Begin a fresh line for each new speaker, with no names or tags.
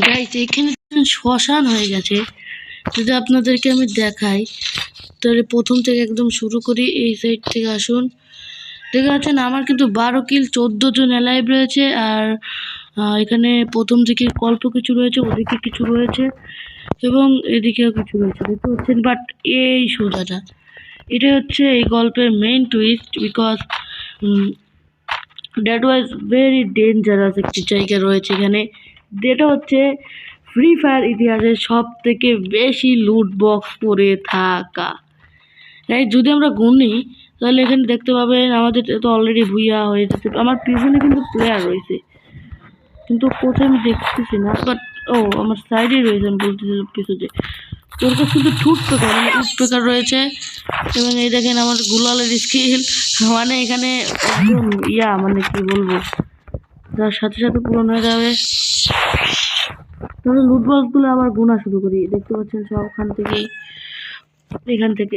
Guys এখানে শ্মশান হয়ে গেছে। যদি আপনাদেরকে আমি দেখাই তাহলে প্রথম থেকে একদম শুরু করি। এই সাইড থেকে আসুন, দেখতে পাচ্ছেন আমার কিন্তু 12 কিল 14 জন অ্যালাইভ রয়েছে। আর এখানে প্রথম দিকে অল্প কিছু রয়েছে, ওদিকে কিছু রয়েছে এবং এদিকেও কিছু রয়েছে দেখতে পাচ্ছেন। বাট এই সোজাটা এটা হচ্ছে এই গল্পের main twist, because that was very dangerous একটি জায়গা রয়েছে এখানে, যেটা হচ্ছে ফ্রি ফায়ার ইতিহাসের সব থেকে বেশি লুট বক্স পড়ে থাকা। তাই যদি আমরা গুনি তাহলে এখানে দেখতে পাবেন আমাদের তো অলরেডি ভুইয়া হয়ে যেতে, আমার পিছনে কিন্তু প্লেয়ার রয়েছে কিন্তু কোথায় আমি দেখতেছি না। বাট আমার সাইডে রয়েছে, আমি বলতেছিলাম পিছনে তোর কাছে কিন্তু ঠুট পেকার মানে উট পেকার রয়েছে। এবং এই দেখেন আমার গুলালের স্কিল, মানে এখানে একদম মানে কি বলবো, তার সাথে সাথে পূরণ হয়ে যাবে। তাহলে লুট বক্সগুলো আবার গোনা শুরু করি। দেখতে পাচ্ছেন সবখান থেকে, এখান থেকে